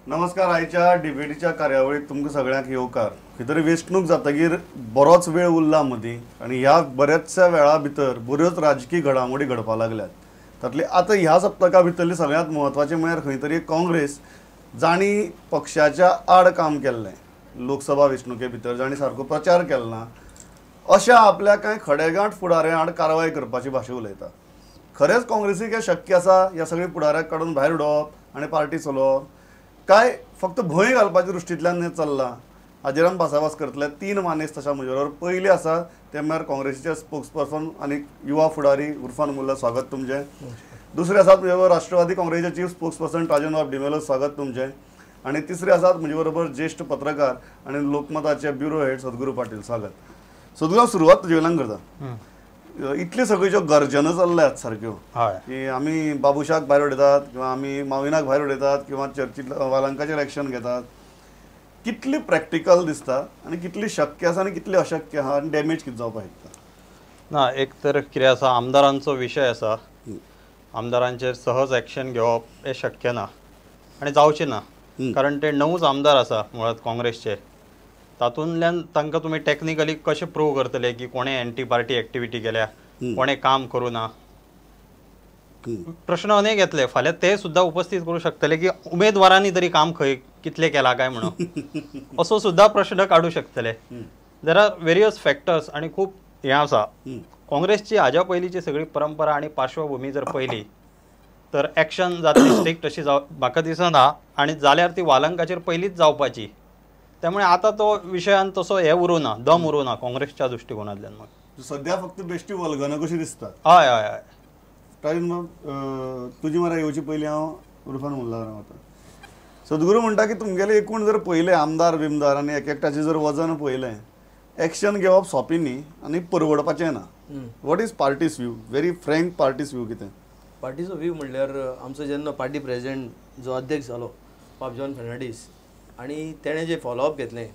नमस्कार. आयच्या डिबेटीच्या कार्यावळीक तुमकां सगळ्यांक येवकार. खंय तरी वेंचणूक जातकीर बरोच वेळ उरला मदीं आनी ह्या बऱ्याचशा वेळा भितर बऱ्योच राजकीय घडामोडी घडपाक लागल्यात. तातले आतां ह्या सप्तका भितरली सगळ्यांत म्हत्वाचें म्हळ्यार खंय तरी काँग्रेस जाणी पक्षाच्या आड काम केल्लें. लोकसभा वेंचणुके भितर जाणी सारको प्रचार केलो ना अशा आपल्या कांय खडेगांठ फुडाऱ्यां आड कारवाय करपाची भाशा उलयता. खरेंच काँग्रेसीक हें शक्य आसा ह्या सगळ्या फुडाऱ्याक काडून भायर उडोवप आनी पार्टी चलोवप, काय फक्त भंय घालपाच्या दृश्टींतल्यान हें चल्लां? हाजेर आमी भासाभास करतले. 3 मानेस्त तशा म्हजे बरोबर. पयली आसा ते म्हळ्यार काँग्रेसीचे स्पोक्सपर्सन आनी युवा फुडारी उर्फान मुल्ला, स्वागत तुमचें. दुसरे आसात म्हजे बरोबर राष्ट्रवादी काँग्रेसीचे चीफ स्पोक्सपर्सन राजन बाब डिमेलो, स्वागत तुमचें. आनी तिसरे आसात म्हजे बरोबर ज्येश्ठ पत्रकार आनी लोकमताचे ब्युरो हेड सद्गुरू पाटील, स्वागत. सद्गुरू, सुरवात तुजे कडल्यान करता. इतल्यो सगळ्यो गर्जना चल्ल्यात सारक्यो की आमी बाबुशाक भायर उडयतात किंवा आमी माविनाक भायर उडयतात किंवा चर्चीत वालांकाचेर एक्शन घेतात. कितली प्रॅक्टिकल दिसता आनी कितली शक्य आसा आनी कितली अशक्य आहा आनी डॅमेज कितें जावपाक शकता? ना, एक तर कितें आसा, आमदारांचो विशय आसा. आमदारांचेर सहज एक्शन घेवप हें शक्य ना आनी जावचें ना. कारण ते 9च आमदार आसा मुळात काँग्रेसचे. तातूंतल्यान तांकां तुमी टॅक्निकली कशें प्रूव करतले की कोणें एंटी पार्टी एक्टिविटी केल्या, कोणें काम करूं ना? प्रश्न अनेक येतले. फाल्यां ते सुद्दां उपस्थित करूं शकतले की उमेदवारांनी तरी काम खंय कितलें केलां काय म्हणून असो सुद्दां प्रश्न काडूं शकतले. देर आर वेरियस फॅक्टर्स आनी खूब हें आसा. काँग्रेसची हाज्या पयलींची सगळी परंपरा आनी पार्श्वभूमी जर पयली तर एक्शन जातली स्ट्रिक्ट अशी म्हाका दिसना, आनी जाल्यार ती वालंकाचेर पयलींच जावपाची. त्यामुळे आता तो विशयान तसो हे उरूं ना, दम उरूं ना काँग्रेसच्या दृश्टिकोनांतल्यान. मग सध्या फक्त बेश्टी वल्गना कशी दिसता. हय हय हय. राजन बाब, तुजी मरा येवचे पयलीं हांव उर्फान मुल्ला रावता. सद्गुरू म्हणटा की तुमगेले एकूण जर पळयलें आमदार बिमदार आनी एक एकट्याचें जर वजन पळयलें, एक्शन घेवप सोंपें न्ही आनी परवडपाचें ना. What is parties view? Very frank parties view कितें? पार्टीचो व्यू म्हणल्यार आमचो जेन्ना पार्टी प्रेजिडेंट जो अध्यक्ष जालो पाप जॉन फर्नांडीस, आनी तेणें जे फॉलोअप घेतलें,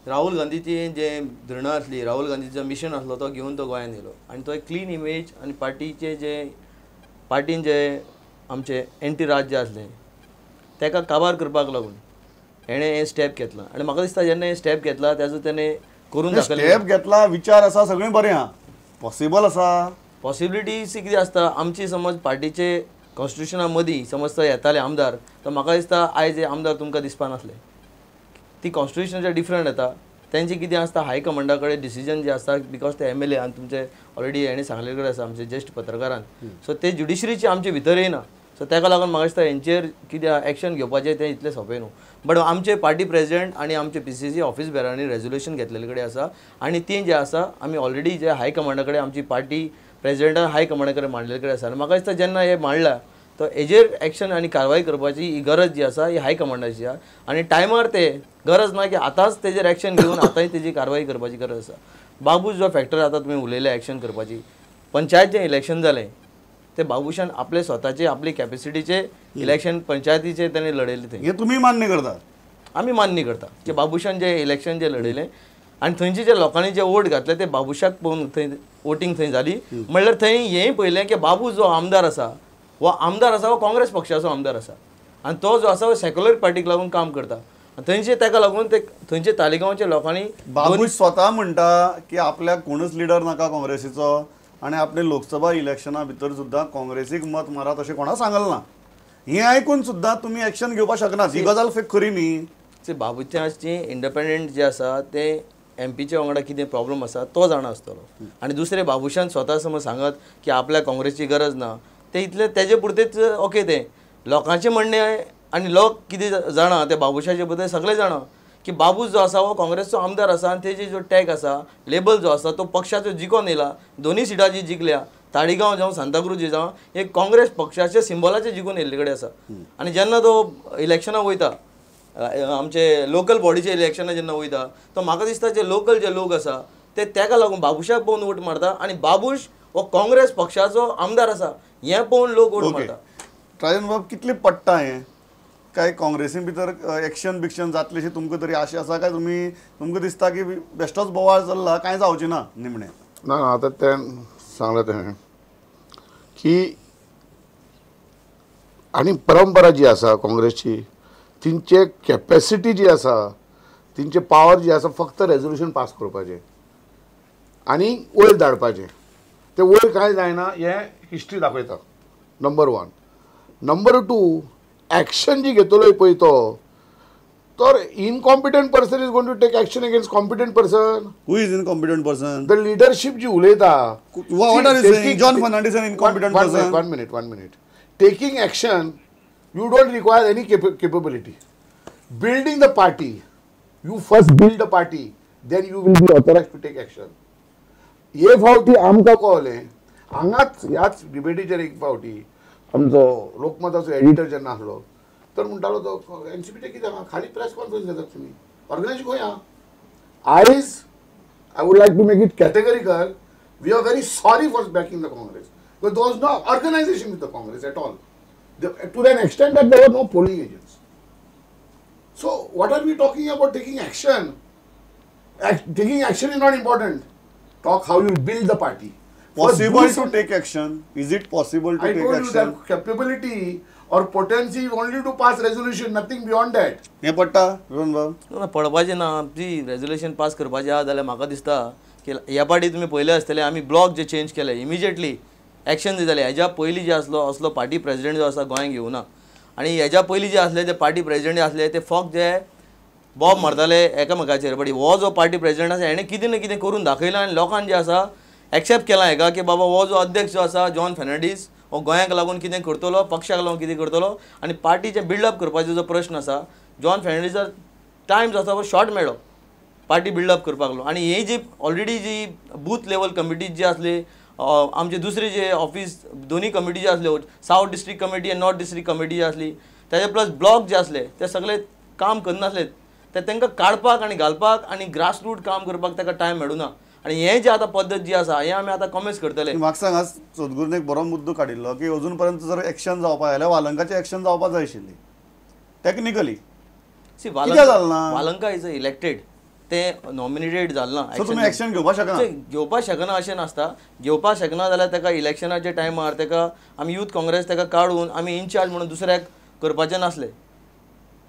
राहुल गांधीची जे धरणं आसली, राहुल गांधीचो मिशन आसलो तो घेवन तो गोंयांत येयलो आनी तो एक क्लीन इमेज आनी पार्टीन जे आमचे एंटी राज जे आसलें तेका काबार करपाक लागून हेणें हें स्टेप घेतलां. आनी म्हाका दिसता जेन्ना हें स्टेप घेतला तेजो तेणें करून दाखयलें. स्टेप घेतला, विचार आसा, सगळें बरें आहा, पॉसिबल आसा. पॉसिबिलिटीज कितें आसता, आमची समज पार्टीचे कॉन्स्टिट्युशना मदीं समज तो येताले आमदार, तर म्हाका दिसता आयज हे आमदार तुमकां दिसपा नासले. ती कॉन्स्टिट्युशनाचे डिफरंट येता. तेंचे कितें आसता, हायकमांडा कडेन डिसिजन जे आसता, बिकॉज ते MLA आनी तुमचे ऑलरेडी हेणें सांगले कडेन आसा आमचे ज्येश्ठ पत्रकारान. सो ते ज्युडिशरीचे आमचे भितर येना. सो तेका लागून म्हाका दिसता हेंचेर कितें एक्शन घेवपाचें तें इतलें सोंपें न्हू. बट आमचे पार्टी प्रेजिडेंट आनी आमचे PCC ऑफिस बेरांनी रेजोल्युशन घेतलेले कडेन आसा आनी ती जे आसा आमी ऑलरेडी जे हायकमांडा कडेन आमची पार्टी प्रेजिडेंटान हायकमांडा कडेन मांडलेले कडेन आसा. आनी म्हाका दिसता जेन्ना हे मांडला तो हेजेर एक्शन आनी कारवाय करपाची ही गरज जी आसा ही हायकमांडाची आसा. आनी टायमार ते गरज ना की आतांच तेजेर एक्शन घेवन आतांय तेजी कारवाय करपाची गरज आसा. बाबूश जो फॅक्टर आतां तुमी उलयले एक्शन करपाची, पंचायत जें इलेक्शन जालें ते बाबुशान आपले स्वताचे आपली कॅपेसिटीचे इलेक्शन पंचायतीचे तेणें लडयलें. थंय हे तुमी मान्य करतात? आमी मान्य करता की बाबुशान जे इलेक्शन जे लडयलें आनी थंयचे जे लोकांनी जे वोट घातले ते बाबुशाक पळोवन थंय वोटींग थंय जाली. म्हणल्यार थंय हेंय पळयलें की बाबू जो आमदार आसा हो काँग्रेस पक्षाचो आमदार आसा आनी तो जो आसा हो सेक्युलर पार्टीक लागून काम करता. थंयचे तेका लागून ते थंयचे तालिगांवच्या लोकांनी बाबूश स्वता म्हणटा की आपल्याक कोणूच लिडर नाका काँग्रेसीचो आनी आपले लोकसभा इलेक्शना भितर सुद्दां काँग्रेसीक मत मारात अशें कोणा सांगलें ना. हें आयकून सुद्दां तुमी एक्शन घेवपाक शकनात. ही गजाल खरी न्ही. बाबूच्याची इंडिपेंडंट जे आसा ते MPच्या वांगडा कितें प्रॉब्लम आसा तो जाणा आसतलो. आनी दुसरे बाबुशान स्वता समज सांगत की आपल्या काँग्रेसची गरज ना, ते इतले तेजे पुरतेच ओके. ते लोकांचे म्हणणें आनी लोक कितें जाणा ते बाबुशाचे बद्दल सगळे जाणा की बाबूस जो आसा हो काँग्रेसचो आमदार आसा आनी तेजे जो टॅग आसा, लेबल जो आसा तो पक्षाचो जिखून येयला. 2 सिटां जी जिखल्या, ताळीगांव जावं सांताक्रूज जावं, हे काँग्रेस पक्षाच्या सिंबलाचे जिखून येयल्ले कडेन आसा. आनी जेन्ना तो इलेक्शनाक वयता, आमचे लोकल बॉडीचे इलेक्शनाक जेन्ना वयता, तो म्हाका दिसता जे लोकल जे लोक आसा ते तेका लागून बाबुशाक पळोवन वोट मारता आनी बाबूश हो काँग्रेस पक्षाचो आमदार आसा हें पळोवन लोक वोट मारता. राजन बाब, कितलें पडटा हें? काय काँग्रेसी भितर एक्शन बिक्शन जातली अशी तुमकां तरी आशा आसा काय तुमकां दिसता की बेश्टोच बोवाळ चल्ला, कांय जावचें ना निमणें? ना, आतां तें सांगलें तें की आनी परंपरा जी आसा काँग्रेसची तिंचे कॅपॅसिटी जी आसा तिंचे पावर जी आसा फक्त रेजोल्युशन पास करपाचें आनी वयर धाडपाचें. ते वयर कांय जायना हें हिस्ट्री दाखयता. नंबर 1. नंबर 2, एक्शन जी घेतलोय पळय तो तर incompetent person is going to take action against competent person. Who is incompetent person? The leadership जी उलयता. What are you saying? John Fernandez is an incompetent person. One minute. Taking action, you don't require any capability. Building the party, you first build the party, then you will be authorized to take action. हे फावटी आमकां कळलें हांगाच ह्याच डिबेटीचेर एक फावटी आमचो लोकमताचो editor जेन्ना आसलो तर म्हणटालो तो एनसीपीचे कितें हांगा खाली प्रेस कॉन्फरन्स घेतात तुमी ऑर्गनायज खंय आहा. आयज I would like to make it categorical. We are very sorry for backing the Congress. Because there was no organization with the Congress at all. To an extent that there were no polling agents. So, what are we talking about taking action? Taking action is not important. Talk how you build the party. Possible to take action? Is it possible to I take told you action? that capability or potency is only to pass resolution, nothing beyond that. हे पडटा रोहन बाब? पडपाचें ना. जी resolution pass करपाचें आहा जाल्यार म्हाका दिसता की ह्या पाटी तुमी पयले आसतले आमी ब्लॉक जे चेंज केले इमिजिएटली एक्शन दिताले. हेज्या पयलीं जे असलो पार्टी प्रेसिडेंट जो आसा गोंयांक येवना आनी हेज्या पयलीं जे आसले ते पार्टी प्रेसिडेंट आसले ते फक्त जे बॉब मारताले एकामेकाचेर. बट हो जो पार्टी प्रेसिडेंट आसा हेणें कितें ना कितें करून दाखयलां आनी लोकांक जे आसा एक्सेप्ट केलां हेका की बाबा हो जो अध्यक्ष जो आसा जॉन फेर्नांडीस हो गोंयाक लागून कितें करतलो पक्षाक लागून कितें करतलो आनी पार्टीचें बिल्डअप करपाचो जो प्रश्न आसा जॉन फेर्नांडीसाक टायम जो आसा तो शॉर्ट मेळ्ळो पार्टी बिल्डअप करपाक लागलो. आनी ही जी ऑलरेडी जी बूथ लेवल कमिटीज जी आसली आमचे दुसरे जे ऑफिस दोन्ही कमिटी जे आसल्यो सावथ डिस्ट्रिक्ट कमिटी आनी नॉर्थ डिस्ट्रिक्ट कमिटी जी आसली तेजे प्लस ब्लॉक जे आसले ते सगळे काम करनासले ते तांकां काडपाक आनी घालपाक आनी ग्रास रूट काम करपाक ताका टायम मेळूना. आनी हें जें आतां पद्दत जी आसा हें आमी आतां कमेंट्स करतले. म्हाका सांग आज सदगुरून एक बरो मुद्दो काडिल्लो की अजून पर्यंत जर एक्शन जावपाक जाल्यार वालंकाचें एक्शन जावपाक जाय आशिल्ली टेक्निकली. सी कित्याक जालें ना? वालंका इज इलेक्टेड ते नॉमिनेटेड जालना. सो तुमी एक्शन घेवपाक शकना? घेवपाक शकना अशें नासता. घेवपाक शकना जाल्यार ताका इलेक्शनाच्या टायमार ताका आमी युथ काँग्रेस ताका काडून आमी इनचार्ज म्हणून दुसऱ्याक करपाचें नासलें.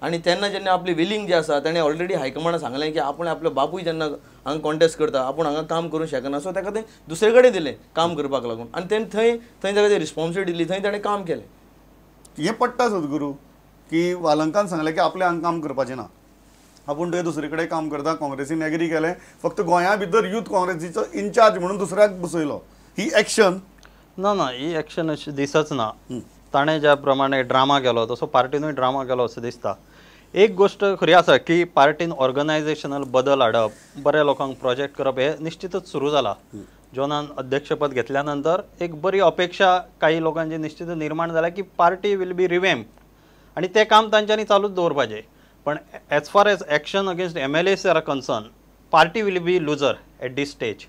आनी तेन्ना जेन्ना आपली विलींग जी आसा ताणें ऑलरेडी हायकमांडाक सांगलें की आपूण आपलो बापूय जेन्ना हांगा कॉन्टेस्ट करता आपूण हांगा काम करूंक शकना. सो ताका तें दुसरे कडेन दिलें काम करपाक लागून आनी तेणें थंय ताका ती रिस्पॉन्सिबिलिटी दिली थंय ताणें काम केलें. हें पडटा सदगुरू की वालंकान सांगलें की आपलें हांगा काम करपाचें ना आपूण थंय दुसरे कडेन काम करता. काँग्रेसीन एग्री केलें फक्त गोंया भितर युथ काँग्रेसीचो इनचार्ज म्हणून दुसऱ्याक बसयलो. ही एक्शन ना ही एक्शन अशी दिसच ना. ताणें ज्या प्रमाणे ड्रामा केलो तसो पार्टीनूय ड्रामा केलो असो दिसता. एक गोष्ट खरी आसा की पार्टीन ऑर्गनायझेशनल बदल हाडप बऱ्या लोकांक प्रोजेक्ट करप हे निश्चितच सुरू जाला. जॉनान अध्यक्षपद घेतल्या नंतर एक बरी अपेक्षा काही लोकांची निश्चितच निर्माण जाला की पार्टी विल बी रिवॅम्प आणि ते काम तांच्यांनी चालूच दवरपाचें. पण as far as action against MLAs are concern party will be loser at this stage.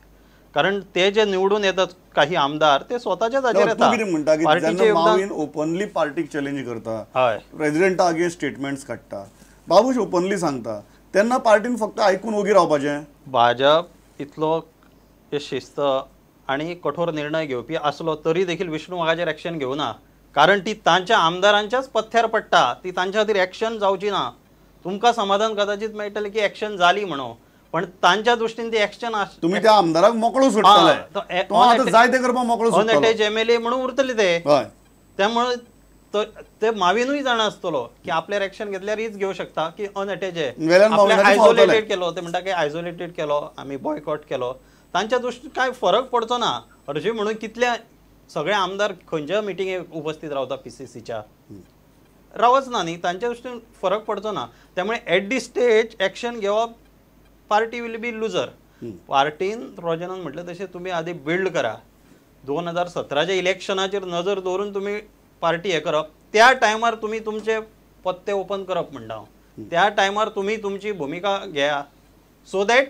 कारण ते जे निवडून येतात काही आमदार ते स्वतःच्या जागेर येतात. म्हणटा की पार्टीचे जेन्ना मावीन ओपनली पार्टीक चॅलेंज करता हय प्रेसिडेंटा अगेन्स्ट स्टेटमेंट्स काडटा बाबूश ओपनली सांगता तेन्ना पार्टीन फक्त आयकून ओगी रावपाचें. भाजप इतलो शिस्त आणि कठोर निर्णय घेवपी असलो तरी देखील विष्णू वाघाचेर एक्शन घेवना. कारण ती तांच्या आमदारांच्याच पथ्यार पडटा. ती तांच्या खातीर एक्शन जावची ना. तुमकां समाधान कदाचित मेळटलें की एक्शन जाली म्हणून पण तांच्या दृश्टीन ती एक्शन तुम्ही त्या आमदाराक मोकळो सोडटले. तो आतां जाय ते करपाक मोकळो सोडटलो. अनअटॅच MLA म्हणून उरतले ते. हय त्यामुळे ते माविनूय जाणा आसतलो की आपल्यार एक्शन घेतल्यार हीच घेवं शकता की अनअटॅच आयसोलेटेड केलो. ते म्हणटा की आयसोलेटेड केलो आमी बॉयकॉट केलो. तांच्या दृश्टीन कांय फरक पडचो ना. हरशीं म्हणून कितले सगळे आमदार खंयच्या मिटिंगेक उपस्थित रावता PCCच्या रावच ना न्ही. तांच्या दृश्टीन फरक पडचो ना. त्यामुळे एट दी स्टेज एक्शन घेवप पार्टी विल बी लुजर. पार्टीन रोजनान म्हटलं तशें तुमी आधी बिल्ड करा. 2017च्या इलेक्शनाचेर नजर दवरून तुम्ही पार्टी हे करप. त्या टायमार तुम्ही तुमचे पत्ते ओपन करप म्हणटा हांव. त्या टायमार तुम्ही तुमची भूमिका घेया सो दॅट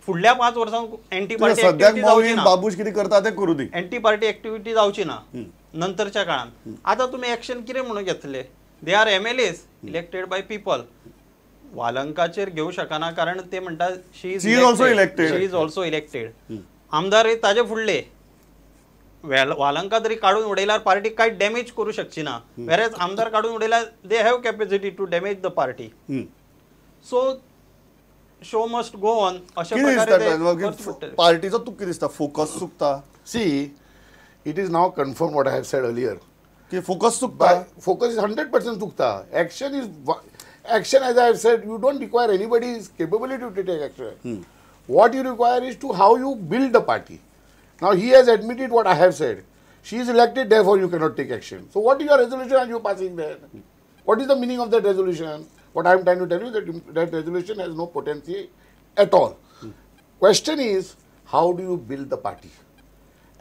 फुडल्या 5 वर्सांक एंटी पार्टी सद्याक मावीन बाबूश कितें करता ते करू दी. एंटी पार्टी एक्टिविटी जावची ना नंतरच्या काळात. आता तुम्ही एक्शन कितें म्हणून घेतले. They are MLAs elected by people. वालंकाचेर घेऊ शकना कारण ते म्हणटा शी इज ऑल्सो इलेक्टेड. आमदार ताजे फुडले वालंका जरी काढून उडयल्यार पार्टी काय डॅमेज करू शकची ना, वेरेज आमदार काढून उडयल्यार they have capacity to damage the party. So show must go on अशा कितें प्रकारे ते दिसता करचे पडटले. पार्टीचो तुका कितें दिसता फोकस चुकता See, it is now confirmed what I have said earlier. की फोकस चुकता? Focus is 100% tukta. Action, as I have said, you don't require anybody's capability to take action. What you require is to how you build the party. Now he has admitted what I have said. She is elected, therefore you cannot take action. So what is your resolution are you passing there? What is the meaning of that resolution? What I am trying to tell you that that resolution has no potency at all. Question is, how do you build the party?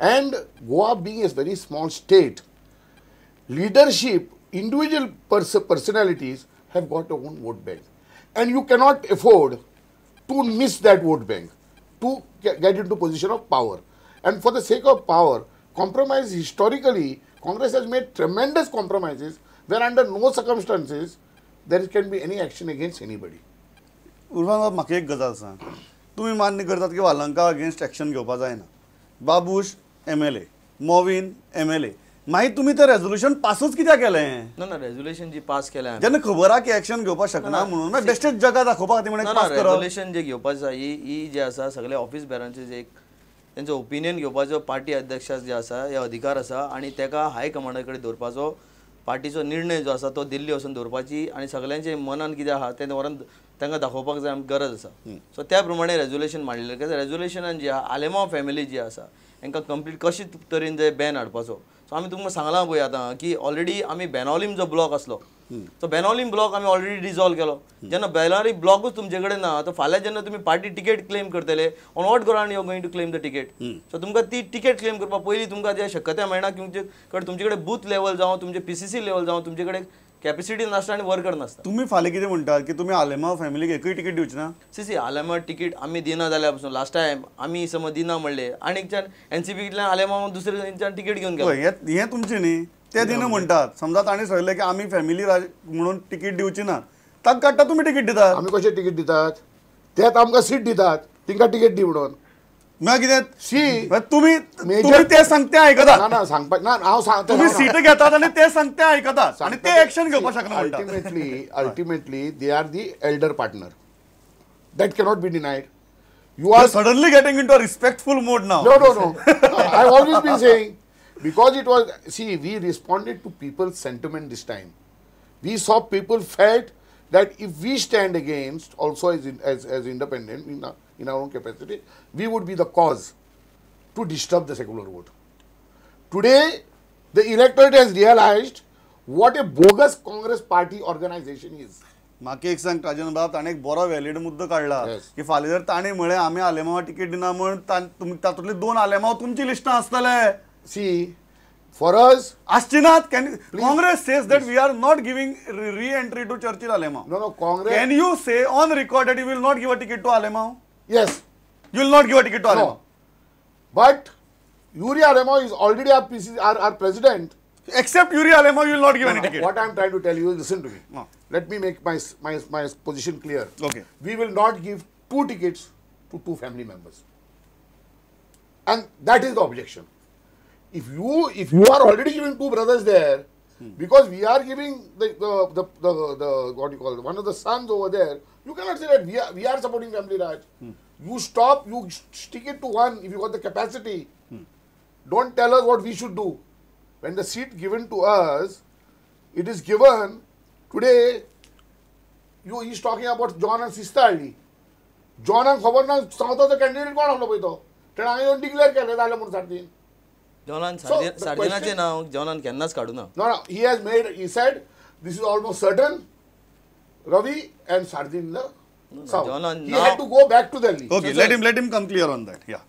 And Goa being a very small state, leadership, individual personalities have got their own vote bank. And you cannot afford to miss that vote bank to get into position of power. And for the sake of power, compromise historically, Congress has made tremendous compromises where under no circumstances there can be any action against anybody. Irfan बाब म्हाका एक गजाल सांग, तुम्ही मान्य करतात की Valanka against action घेवपा जायना, बाबूश MLA, मोविन MLA, मागीर तुम्ही ते रेझोल्युशन पासूच कित्याक केलें? ना रेझोल्युशन जी पास केल्या जेन्ना खबर आहा की एक्शन घेवपाक शकना म्हणून मागीर बेश्टेच जगा दाखोवपाक खातीर म्हणून पास करप. रेझोल्युशन जे घेवपाचें आसा ही जे आसा सगळे ऑफिस बेरांचे जे एक त्यांचो ओपिनियन घेवपाचो पार्टी अध्यक्षाक जे आसा हे अधिकार आसा आणि तेका हाय कमांडा कडेन दवरपाचो पार्टीचो निर्णय जो आसा तो दिल्ली वचून दवरपाची आणि सगळ्यांचे मनान कितें आहा तें व्हरून तांकां दाखोवपाक जाय गरज आसा. सो त्या प्रमाणे रेझोल्युशन मांडलेलें कित्याक रेझोल्युशनान जी आहा आलेमा फॅमिली जी आसा तांकां कंप्लीट कशी तरेन जे बॅन हाडपाचो. सो आमी तुमकां सांगलां पळय आतां की ऑलरेडी आमी बेनावलीम जो ब्लॉक आसलो तो बेनावलीम ब्लॉक आमी ऑलरेडी डिजॉल्व केलो. जेन्ना बेनावली ब्लॉकूच तुमचे कडेन ना तर फाल्यां जेन्ना तुमी पार्टी टिकेट क्लेम करतले on what ground you going to claim the ticket. So तुमकां ती टिकेट क्लेम करपाक पयलीं तुमकां जे शक्यताय मेळना की तुमचे कडेन बूथ लेवल जावं तुमचे PCC लेवल जावं तुमचे कडेन कॅपॅसिटी नासता आनी वर्कर नासता. तुम्ही फाल्यां कितें म्हणटात की तुम्ही आलेमा फॅमिलीक एकूय तिकीट दिवची ना? सी आलेमा टिकीट आमी दिना जाल्यार पासून लास्ट टायम आमी समज दिना म्हणले आनीकच्यान NCPतल्यान आलेमा दुसरे तेंच्यान टिकीट घेवन गेलो. हे तुमचे न्ही, ते दिना म्हणटात. समजा ताणी सांगलें की आमी फॅमिली म्हणून तिकीट दिवची ना, ताका काडटा तुम्ही तिकीट दितात. आमी कशें तिकीट दितात? तेच आमकां सीट दितात, तिंका तिकीट दी म्हणून. मागीर कितें सी तुम्ही ते सांगते आयकतात. ना सांगपाक ना हांव सांगता. तुम्ही सीट घेतात आणि ते सांगते आयकतात आणि ते एक्शन घेवपाक शकना म्हणटात. Ultimately they are the elder partner. That cannot be denied. You are suddenly getting into a respectful mode now. No. I've always been saying, because it was, see, we responded to people's sentiment this time. We saw people felt that if we stand against also as independent in our own capacity, we would be the cause to disturb the secular vote. Today, the electorate has realized what a bogus Congress party organization is. म्हाका एक सांग राजन बाब, ताणें एक बरो valid मुद्दो काडला Yes. की फाल्यां जर ताणें म्हळें आमी आलेमावा तिकीट दिना म्हण तुमी तातूंतले 2 आलेमाव तुमची लिस्टां आसतले. See, for us, आसची नात. Congress says that we are not giving re-entry to Churchill Alema. no, Congress. Can you say on record that you will not give a ticket to Alema? Yes. You will not give a ticket to Alema. No. But Yuri Alema is already our president. Except Yuri Alema, you will not give any ticket. What I am trying to tell you is, listen to me. No. Let me make my position clear. Okay. We will not give 2 tickets to 2 family members. And that is the objection. If you are already giving 2 brothers there, because we are giving the what do you call it, one of the sons over there, you cannot say that we are supporting family Raj. You stick it to one if you got the capacity. Don't tell us what we should do. When the seat given to us, it is given today. He's talking about John and Sistaldi. John and खबर ना सावथाचो candidate कोण आसलो पळय तो, तेणें हांवें येवन declare केलें जालें म्हणून सारकें. जॉनान So, the सार्दिनाचें question- नांव जॉनान केन्नाच काडूं ना. No, he said this is almost certain. Ravi and Sardin in the south. John and He now- had to go back to Delhi. Okay, let him come clear on that. Yeah.